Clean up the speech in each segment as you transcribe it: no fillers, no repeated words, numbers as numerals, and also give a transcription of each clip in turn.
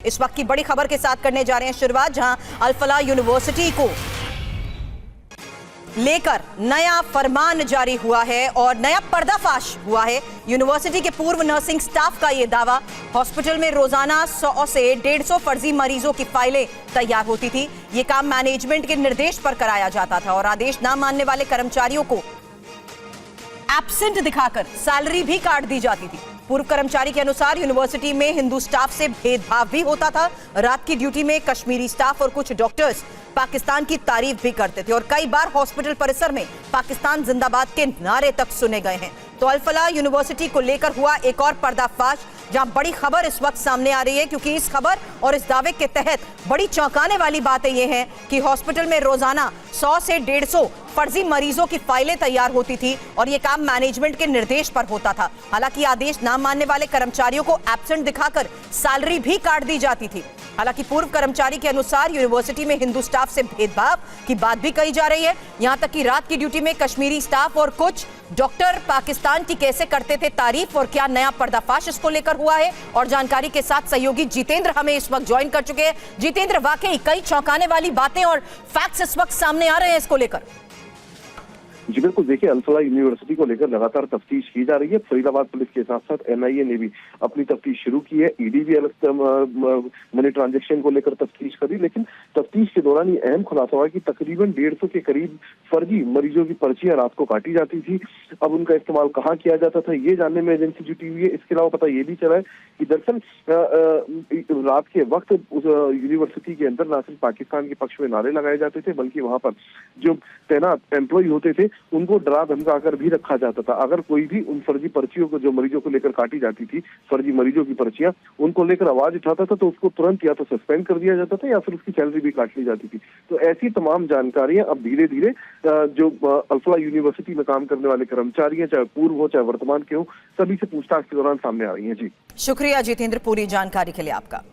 इस वक्त की बड़ी खबर के साथ करने जा रहे हैं शुरुआत, जहां अल फलाह यूनिवर्सिटी को लेकर नया फरमान जारी हुआ है और नया पर्दाफाश हुआ है। यूनिवर्सिटी के पूर्व नर्सिंग स्टाफ का यह दावा, हॉस्पिटल में रोजाना 100 से 150 फर्जी मरीजों की फाइलें तैयार होती थी। यह काम मैनेजमेंट के निर्देश पर कराया जाता था और आदेश ना मानने वाले कर्मचारियों को एब्सेंट दिखाकर सैलरी भी काट दी जाती थी। पूर्व कर्मचारी के अनुसार यूनिवर्सिटी में हिंदू स्टाफ से भेदभाव भी होता था। रात की ड्यूटी में कश्मीरी स्टाफ और कुछ डॉक्टर्स पाकिस्तान की तारीफ भी करते थे और कई बार हॉस्पिटल परिसर में पाकिस्तान जिंदाबाद के नारे तक सुने गए हैं। तो अल फलाह यूनिवर्सिटी को लेकर हुआ एक और पर्दाफाश, जहां बड़ी खबर इस वक्त सामने आ रही है, क्योंकि इस खबर और इस दावे के तहत बड़ी चौंकाने वाली बातें यह हैं कि हॉस्पिटल में रोजाना 100 से 150 फर्जी मरीजों की फाइलें तैयार होती थी और यह काम मैनेजमेंट के निर्देश पर होता था। हालांकि आदेश ना मानने वाले कर्मचारियों को एब्सेंट दिखाकर सैलरी भी काट दी जाती थी। हालांकि पूर्व कर्मचारी के अनुसार यूनिवर्सिटी में हिंदू स्टाफ से भेदभाव की बात भी कही जा रही है। यहां तक कि रात की ड्यूटी में कश्मीरी स्टाफ और कुछ डॉक्टर पाकिस्तान की कैसे करते थे तारीफ और क्या नया पर्दाफाश इसको लेकर हुआ है, और जानकारी के साथ सहयोगी जितेंद्र हमें इस वक्त ज्वाइन कर चुके हैं। जितेंद्र, वाकई कई चौंकाने वाली बातें और फैक्ट्स इस वक्त सामने आ रहे हैं इसको लेकर। जी बिल्कुल, देखिए अल फलाह यूनिवर्सिटी को लेकर लगातार तफ्तीश की जा रही है। फरीदाबाद पुलिस के साथ साथ एनआईए ने भी अपनी तफ्तीश शुरू की है। ईडी भी अलग मनी ट्रांजैक्शन को लेकर तफ्तीश करी, लेकिन तफ्तीश के दौरान ये अहम खुलासा हुआ कि तकरीबन 150 के करीब फर्जी मरीजों की पर्चियां रात को काटी जाती थी। अब उनका इस्तेमाल कहाँ किया जाता था, ये जानने में एजेंसी जुटी हुई है। इसके अलावा पता ये भी चला है कि दरअसल रात के वक्त यूनिवर्सिटी के अंदर न सिर्फ पाकिस्तान के पक्ष में नारे लगाए जाते थे, बल्कि वहां पर जो तैनात एम्प्लॉय होते थे उनको डरा धमकाकर भी रखा जाता था। अगर कोई भी उन फर्जी पर्चियों को, जो मरीजों को लेकर काटी जाती थी, फर्जी मरीजों की पर्चियां, उनको लेकर आवाज उठाता था तो उसको तुरंत या तो सस्पेंड कर दिया जाता था या फिर उसकी सैलरी भी काट ली जाती थी। तो ऐसी तमाम जानकारियां अब धीरे धीरे जो अल फलाह यूनिवर्सिटी में काम करने वाले कर्मचारी हैं, चाहे पूर्व हो चाहे वर्तमान के हो, सभी से पूछताछ के दौरान सामने आ रही है। जी शुक्रिया जितेंद्र, पूरी जानकारी के लिए आपका।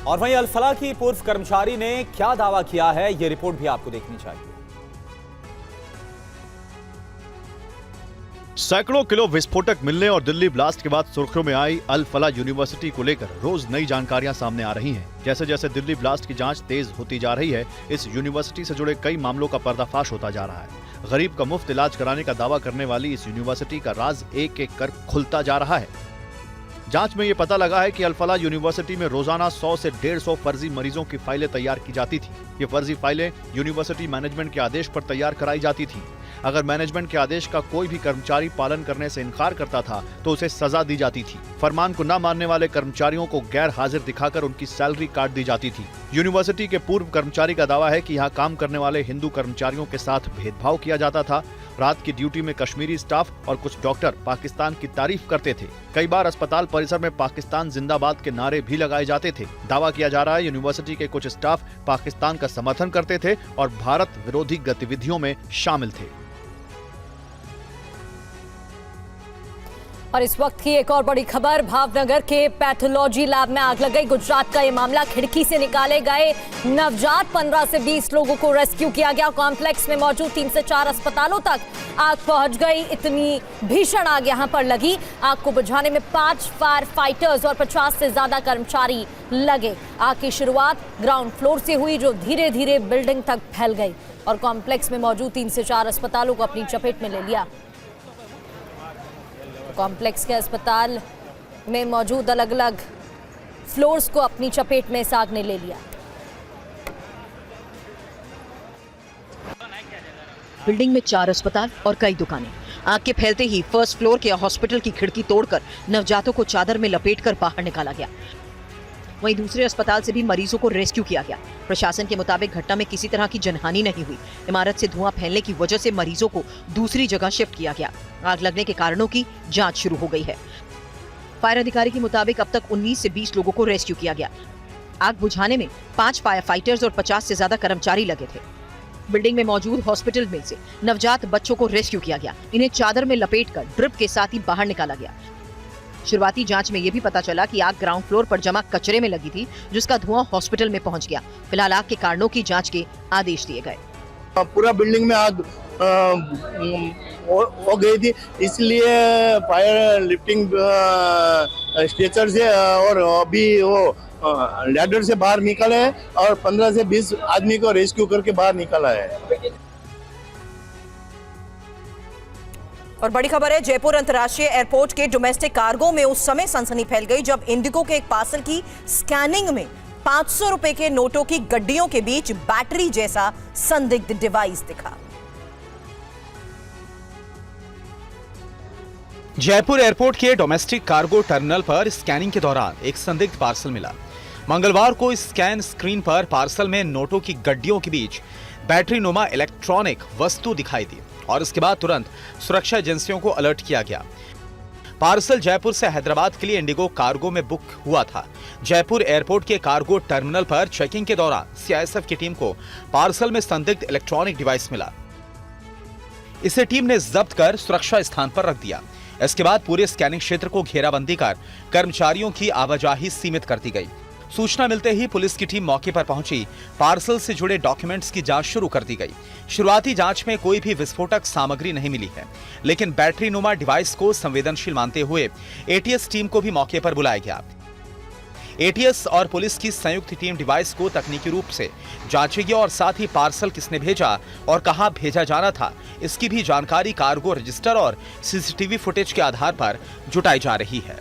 और वहीं अल फलाह की पूर्व कर्मचारी ने क्या दावा किया है, यह रिपोर्ट भी आपको देखनी चाहिए। सैकड़ों किलो विस्फोटक मिलने और दिल्ली ब्लास्ट के बाद सुर्खियों में आई अल फलाह यूनिवर्सिटी को लेकर रोज नई जानकारियां सामने आ रही हैं। जैसे जैसे दिल्ली ब्लास्ट की जांच तेज होती जा रही है, इस यूनिवर्सिटी से जुड़े कई मामलों का पर्दाफाश होता जा रहा है। गरीब का मुफ्त इलाज कराने का दावा करने वाली इस यूनिवर्सिटी का राज एक एक कर खुलता जा रहा है। जांच में ये पता लगा है कि अल फलाह यूनिवर्सिटी में रोजाना 100 से 150 फर्जी मरीजों की फाइलें तैयार की जाती थी। ये फर्जी फाइलें यूनिवर्सिटी मैनेजमेंट के आदेश पर तैयार कराई जाती थी। अगर मैनेजमेंट के आदेश का कोई भी कर्मचारी पालन करने से इनकार करता था तो उसे सजा दी जाती थी। फरमान को न मानने वाले कर्मचारियों को गैर हाजिर दिखाकर उनकी सैलरी काट दी जाती थी। यूनिवर्सिटी के पूर्व कर्मचारी का दावा है कि यहाँ काम करने वाले हिंदू कर्मचारियों के साथ भेदभाव किया जाता था। रात की ड्यूटी में कश्मीरी स्टाफ और कुछ डॉक्टर पाकिस्तान की तारीफ करते थे। कई बार अस्पताल परिसर में पाकिस्तान जिंदाबाद के नारे भी लगाए जाते थे। दावा किया जा रहा है यूनिवर्सिटी के कुछ स्टाफ पाकिस्तान का समर्थन करते थे और भारत विरोधी गतिविधियों में शामिल थे। और इस वक्त की एक और बड़ी खबर, भावनगर के पैथोलॉजी लैब में आग लग गई। गुजरात का ये मामला, खिड़की से निकाले गए नवजात 15 से 20 लोगों को रेस्क्यू किया गया। कॉम्प्लेक्स में मौजूद 3 से 4 अस्पतालों तक आग पहुंच गई। इतनी भीषण आग यहां पर लगी। आग को बुझाने में 5 फायर फाइटर्स और 50 से ज्यादा कर्मचारी लगे। आग की शुरुआत ग्राउंड फ्लोर से हुई, जो धीरे धीरे बिल्डिंग तक फैल गई और कॉम्प्लेक्स में मौजूद 3 से 4 अस्पतालों को अपनी चपेट में ले लिया। कॉम्प्लेक्स के अस्पताल में मौजूद अलग अलग फ्लोर्स को अपनी चपेट में इस आग ने ले लिया। बिल्डिंग में 4 अस्पताल और कई दुकानें। आग के फैलते ही फर्स्ट फ्लोर के हॉस्पिटल की खिड़की तोड़कर नवजातों को चादर में लपेटकर बाहर निकाला गया। वहीं दूसरे अस्पताल से भी मरीजों को रेस्क्यू किया गया। प्रशासन के मुताबिक घटना में किसी तरह की जनहानि नहीं हुई। इमारत से धुआं फैलने की वजह से मरीजों को दूसरी जगह शिफ्ट किया गया। आग लगने के कारणों की जांच शुरू हो गई है। फायर अधिकारी के मुताबिक अब तक 19 से 20 लोगों को रेस्क्यू किया गया। आग बुझाने में 5 फायर फाइटर्स और 50 से ज्यादा कर्मचारी लगे थे। बिल्डिंग में मौजूद हॉस्पिटल में से नवजात बच्चों को रेस्क्यू किया गया। इन्हें चादर में लपेटकर ड्रिप के साथ ही बाहर निकाला गया। शुरुआती जांच में यह भी पता चला कि आग ग्राउंड फ्लोर पर जमा कचरे में लगी थी, जिसका धुआं हॉस्पिटल में पहुंच गया। फिलहाल आग के कारणों की जांच के आदेश दिए गए। पूरा बिल्डिंग में आग हो गई थी, इसलिए फायर लिफ्टिंग स्ट्रेचर से और अभी वो लैडर से बाहर निकले हैं और 15 से 20 आदमी को रेस्क्यू करके बाहर निकाला है। और बड़ी खबर है, जयपुर अंतर्राष्ट्रीय एयरपोर्ट के डोमेस्टिक कार्गो में उस समय सनसनी फैल गई जब इंडिगो के एक पार्सल की स्कैनिंग में 500 रुपए के नोटों की गड्डियों के बीच बैटरी जैसा संदिग्ध डिवाइस दिखा। जयपुर एयरपोर्ट के डोमेस्टिक कार्गो टर्मिनल पर स्कैनिंग के दौरान एक संदिग्ध पार्सल मिला। मंगलवार को स्कैन स्क्रीन पर पार्सल में नोटों की गड्डियों के बीच बैटरी नुमा इलेक्ट्रॉनिक वस्तु दिखाई दी और इसके बाद तुरंत सुरक्षा एजेंसियों को अलर्ट किया गया। पार्सल जयपुर से हैदराबाद के लिए इंडिगो कार्गो में बुक हुआ था। जयपुर एयरपोर्ट के कार्गो टर्मिनल पर चेकिंग के दौरान सीआईएसएफ की टीम को पार्सल में संदिग्ध इलेक्ट्रॉनिक डिवाइस मिला। इसे टीम ने जब्त कर सुरक्षा स्थान पर रख दिया। इसके बाद पूरे स्कैनिंग क्षेत्र को घेराबंदी कर कर्मचारियों की आवाजाही सीमित कर दी गई। सूचना मिलते ही पुलिस की टीम मौके पर पहुंची। पार्सल से जुड़े डॉक्यूमेंट्स की जांच शुरू कर दी गई। शुरुआती जांच में कोई भी विस्फोटक सामग्री नहीं मिली है, लेकिन बैटरी नुमा डिवाइस को संवेदनशील मानते हुए एटीएस टीम को भी मौके पर बुलाया गया। एटीएस और पुलिस की संयुक्त टीम डिवाइस को तकनीकी रूप से जांचेगी और साथ ही पार्सल किसने भेजा और कहां भेजा जाना था, इसकी भी जानकारी कार्गो रजिस्टर और सीसीटीवी फुटेज के आधार पर जुटाई जा रही है।